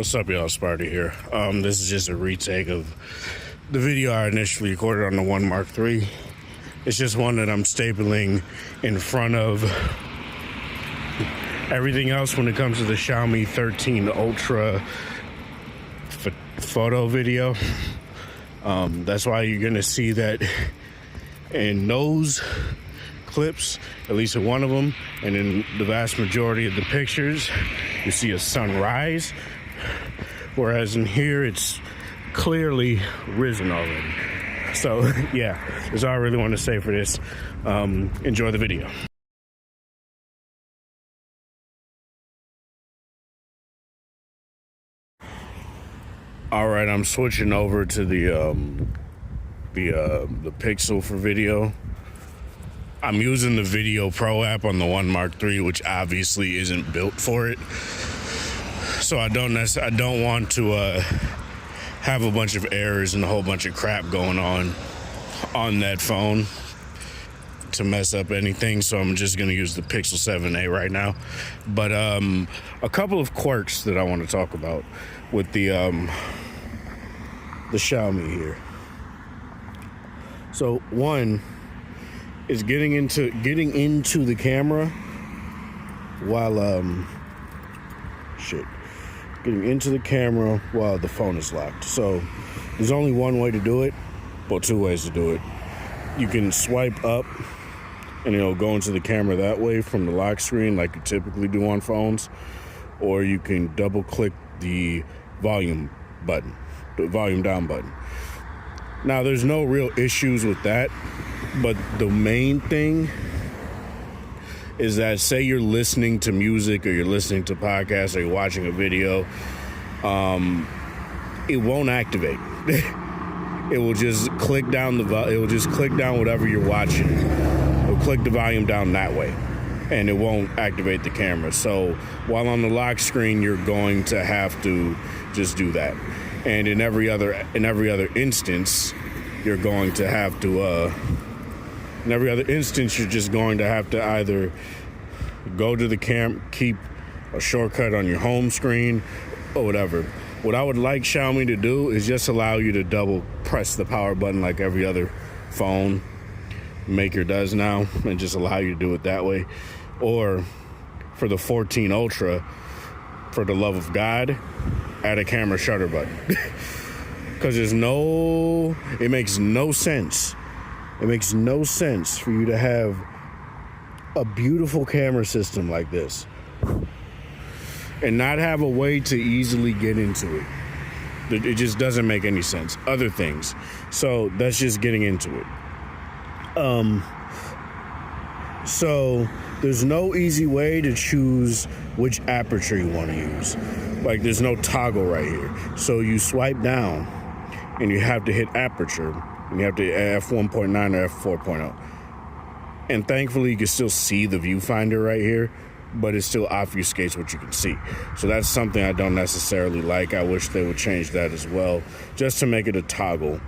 What's up, y'all? Sparty here. This is just a retake of the video I initially recorded on the One Mark III. It's just one that I'm stapling in front of everything else when it comes to the Xiaomi 13 Ultra photo video. That's why you're gonna see that in those clips, at least in one of them, and in the vast majority of the pictures, you see a sunrise, whereas in here it's clearly risen already. So yeah, that's all I really want to say for this. Enjoy the video. All right, I'm switching over to the Pixel for video. I'm using the Video Pro app on the One Mark III, which obviously isn't built for it. So I don't want to have a bunch of errors and a whole bunch of crap going on that phone to mess up anything. So I'm just gonna use the Pixel 7a right now. But a couple of quirks that I want to talk about with the Xiaomi here. So one is getting into the camera while getting into the camera while the phone is locked. So there's only one way to do it, well, two ways to do it. You can swipe up and it'll go into the camera that way from the lock screen like you typically do on phones, or you can double click the volume button, the volume down button. Now there's no real issues with that, but the main thing is that, say you're listening to music or you're listening to podcasts or you're watching a video, it won't activate. It will just click down whatever you're watching. It'll click the volume down that way, and it won't activate the camera. So while on the lock screen, you're going to have to just do that. And in every other instance, you're going to have to in every other instance, you're just going to have to either go to the keep a shortcut on your home screen or whatever. What I would like Xiaomi to do is just allow you to double press the power button like every other phone maker does now, and just allow you to do it that way. Or for the 14 Ultra, for the love of God, add a camera shutter button. Because it makes no sense. It makes no sense for you to have a beautiful camera system like this and not have a way to easily get into it. It just doesn't make any sense. Other things. So that's just getting into it. So there's no easy way to choose which aperture you want to use. Like, there's no toggle right here. So you swipe down and you have to hit aperture, and you have to f1.9 or f4.0. And thankfully you can still see the viewfinder right here, but it still obfuscates what you can see. So that's something I don't necessarily like. I wish they would change that as well, just to make it a toggle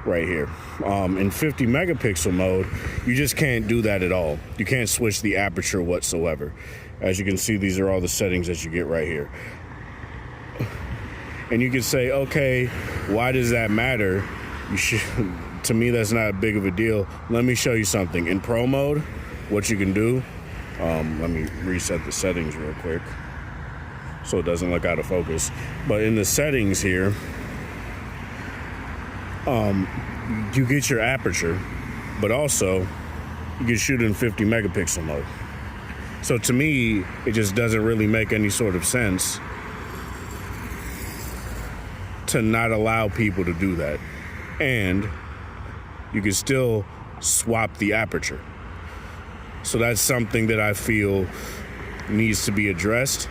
right here. In 50 megapixel mode, you just can't do that at all. You can't switch the aperture whatsoever. As you can see, these are all the settings that you get right here. And you can say, okay, why does that matter? To me, that's not big of a deal. Let me show you something. In Pro mode, what you can do, let me reset the settings real quick so it doesn't look out of focus. But in the settings here, you get your aperture, but also you can shoot in 50 megapixel mode. So to me, it just doesn't really make any sort of sense to not allow people to do that. And you can still swap the aperture. So that's something that I feel needs to be addressed,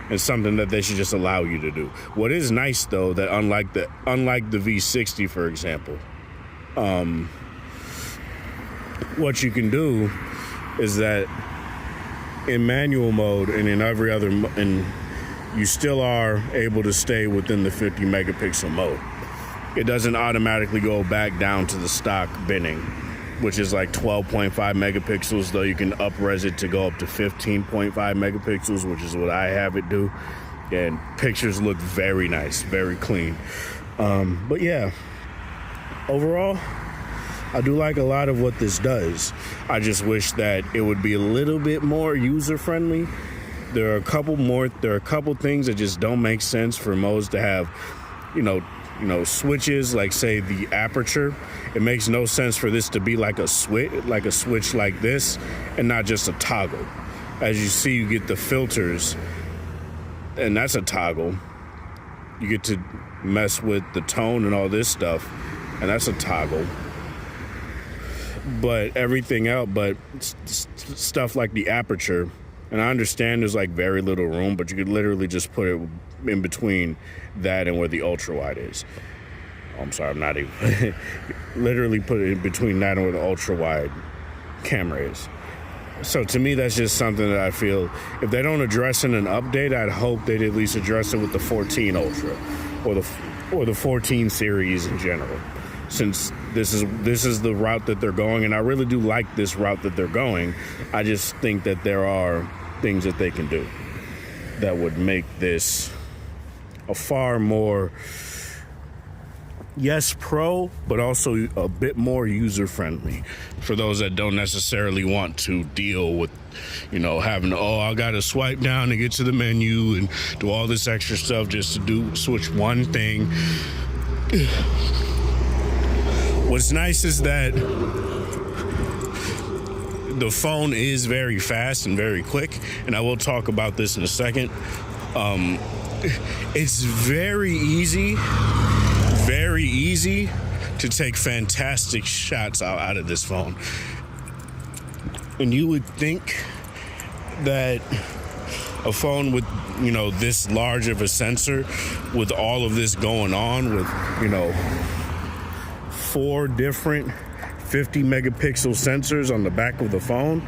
and something that they should just allow you to do. What is nice though, that unlike the V60, for example, what you can do is that in manual mode and in every other, you still are able to stay within the 50 megapixel mode. It doesn't automatically go back down to the stock binning, which is like 12.5 megapixels, though you can up-res it to go up to 15.5 megapixels, which is what I have it do. and pictures look very nice, very clean. But yeah, overall, I do like a lot of what this does. I just wish that it would be a little bit more user-friendly. There are a couple things that just don't make sense for modes to have, switches, like say the aperture. It makes no sense for this to be like a switch like this and not just a toggle. As you see, you get the filters, and that's a toggle. You get to mess with the tone and all this stuff, and that's a toggle. But everything else, stuff like the aperture, and I understand there's like very little room, but you could literally just put it in between that and where the ultra wide is. Oh, I'm sorry, I'm not even. Literally put it in between that and where the ultra wide camera is. So to me, that's just something that I feel if they don't address in an update, I'd hope they'd at least address it with the 14 Ultra or the 14 series in general. Since this is the route that they're going, and I really do like this route that they're going, I just think that there are things that they can do that would make this a far more, yes, pro, but also a bit more user-friendly for those that don't necessarily want to deal with, having I got to swipe down to get to the menu and do all this extra stuff just to switch one thing. What's nice is that the phone is very fast and very quick, and I will talk about this in a second. It's very easy to take fantastic shots out of this phone. And you would think that a phone with, this large of a sensor, with all of this going on, with, 4 different 50 megapixel sensors on the back of the phone,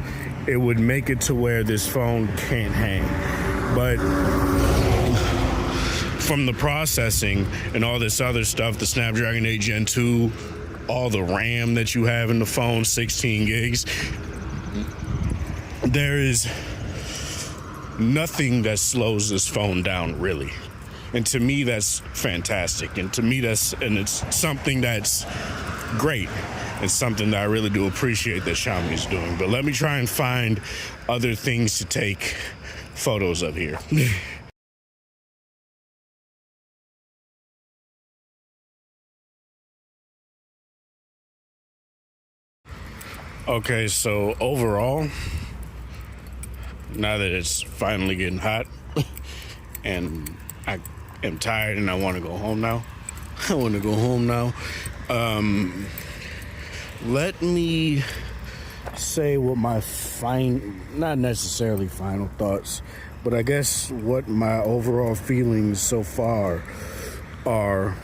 it would make it to where this phone can't hang. But from the processing and all this other stuff, the Snapdragon 8 Gen 2, all the RAM that you have in the phone, 16 gigs, there is nothing that slows this phone down, really. And to me, that's fantastic. And to me, it's something that's great. It's something that I really do appreciate that Xiaomi is doing. But let me try and find other things to take photos of here. Okay, so overall, now that it's finally getting hot and I am tired and I want to go home now. Let me say what my not necessarily final thoughts, but I guess what my overall feelings so far are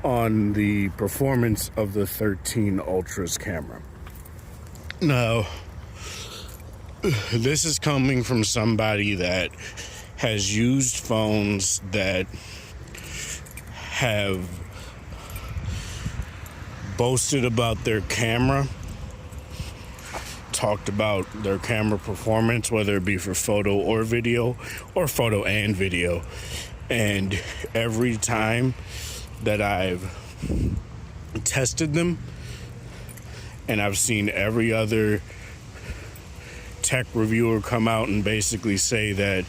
on the performance of the 13 Ultra's camera. Now, this is coming from somebody that has used phones that have boasted about their camera, talked about their camera performance, whether it be for photo or video, or photo and video. And every time that I've tested them, and I've seen every other tech reviewer come out and basically say that,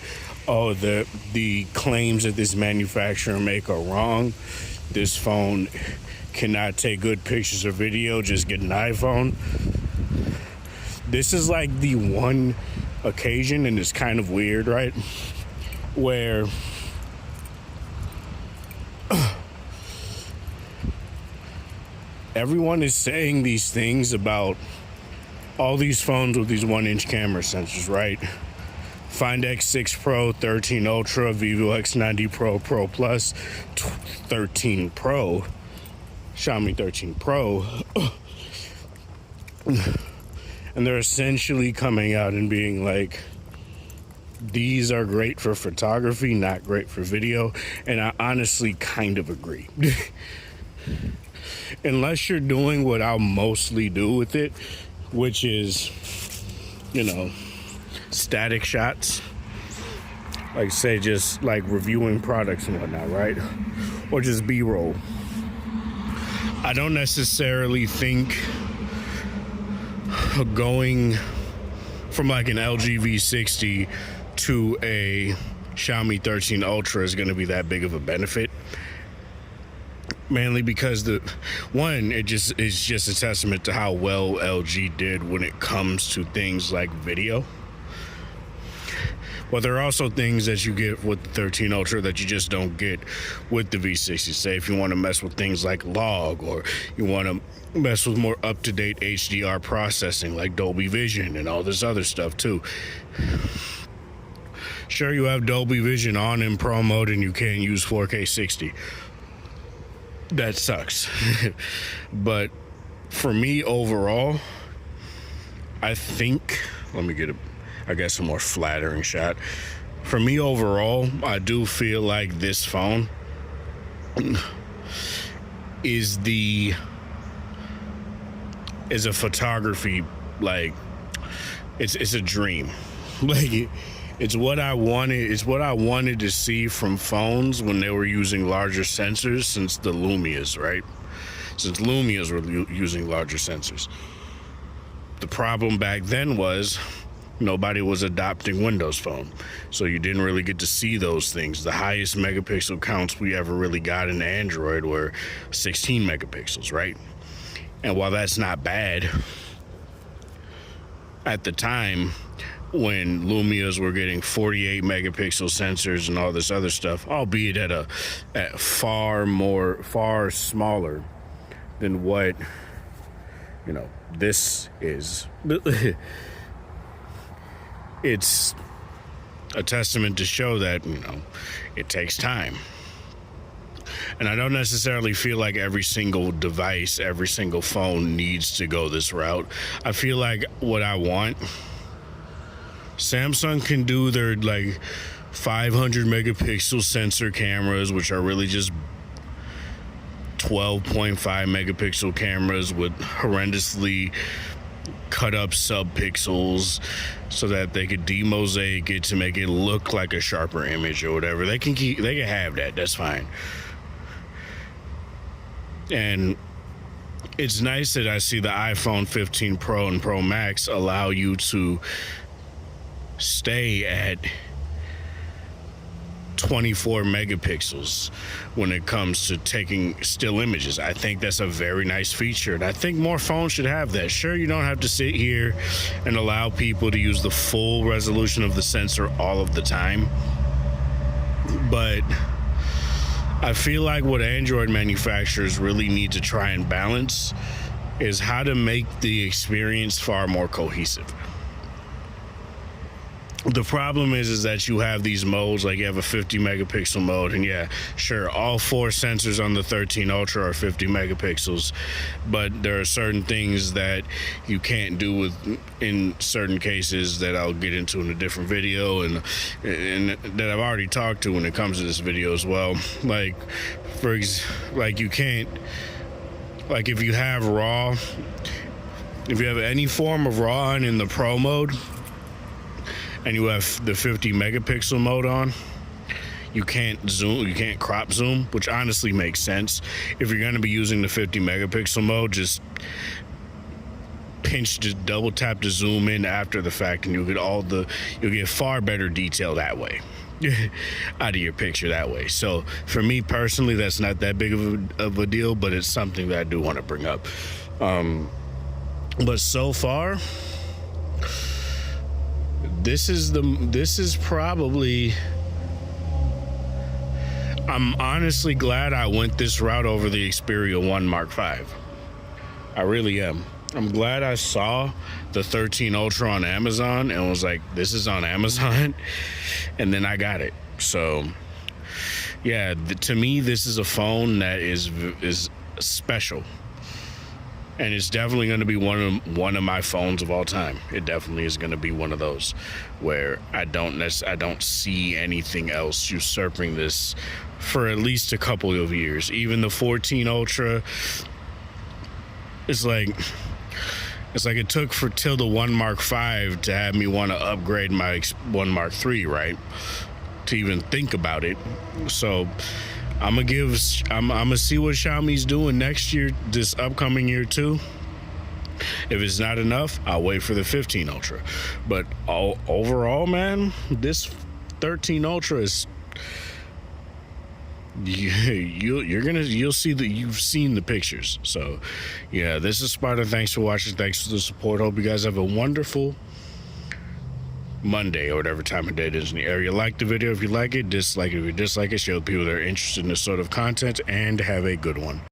the claims that this manufacturer make are wrong. This phone cannot take good pictures or video, just get an iPhone. This is like the one occasion, and it's kind of weird, right? Where everyone is saying these things about all these phones with these 1-inch camera sensors, right? Find X6 Pro, 13 Ultra, Vivo X90 Pro, Pro Plus, 13 Pro, Xiaomi 13 Pro. And they're essentially coming out and being like, these are great for photography, not great for video. And I honestly kind of agree. Unless you're doing what I'll mostly do with it, which is, static shots, like say just like reviewing products and whatnot, right? Or just B-roll. I don't necessarily think going from like an LG V60 to a Xiaomi 13 Ultra is going to be that big of a benefit. Mainly because it's just a testament to how well LG did when it comes to things like video. But there are also things that you get with the 13 Ultra that you just don't get with the V60. Say if you want to mess with things like log, or you want to mess with more up-to-date HDR processing like Dolby Vision and all this other stuff too. Sure, you have Dolby Vision on in Pro mode and you can't use 4K 60. That sucks. But for me overall, I think, let me get a more flattering shot. For me overall, I do feel like this phone is a photography, like it's a dream. Like it's what I wanted to see from phones when they were using larger sensors since the Lumias, right? Since Lumias were using larger sensors. The problem back then was nobody was adopting Windows Phone, so you didn't really get to see those things. The highest megapixel counts we ever really got in Android were 16 megapixels, right? And while that's not bad, at the time when Lumias were getting 48 megapixel sensors and all this other stuff, albeit at far smaller than what this is. It's a testament to show that it takes time. And I don't necessarily feel like every single device, every single phone needs to go this route. I feel like what I want, Samsung can do their like 500 megapixel sensor cameras, which are really just 12.5 megapixel cameras with horrendously cut up sub-pixels so that they could demosaic it to make it look like a sharper image or whatever. They can have that. That's fine. And it's nice that I see the iPhone 15 Pro and Pro Max allow you to stay at 24 megapixels when it comes to taking still images. I think that's a very nice feature, and I think more phones should have that. Sure, you don't have to sit here and allow people to use the full resolution of the sensor all of the time, but I feel like what Android manufacturers really need to try and balance is how to make the experience far more cohesive. The problem is that you have these modes, like you have a 50 megapixel mode, and yeah, sure, all 4 sensors on the 13 Ultra are 50 megapixels, but there are certain things that you can't do in certain cases that I'll get into in a different video, and that I've already talked to when it comes to this video as well. Like, you can't, like if you have RAW, if you have any form of RAW on in the Pro mode, and you have the 50 megapixel mode on, you can't crop zoom, which honestly makes sense. If you're gonna be using the 50 megapixel mode, just double tap to zoom in after the fact, and you'll get far better detail that way. Out of your picture that way. So for me personally, that's not that big of a deal, but it's something that I do want to bring up. But so far, this is probably, I'm honestly glad I went this route over the Xperia 1 Mark V. I really am. I'm glad I saw the 13 Ultra on Amazon and was like, this is on Amazon, and then I got it. So yeah, to me, this is a phone that is special. And it's definitely going to be one of my phones of all time. It definitely is going to be one of those where I don't see anything else usurping this for at least a couple of years. Even the 14 Ultra, it's like it took till the 1 Mark V to have me want to upgrade my 1 Mark III, right? to even think about it. So I'm gonna see what Xiaomi's doing next year, this upcoming year too. If it's not enough, I'll wait for the 15 Ultra. But overall, man, this 13 Ultra is, you'll see that you've seen the pictures. So yeah, this is Sparta. Thanks for watching. Thanks for the support. Hope you guys have a wonderful Monday or whatever time of day it is in the area. Like the video if you like it, dislike it if you dislike it. Show people that are interested in this sort of content, and have a good one.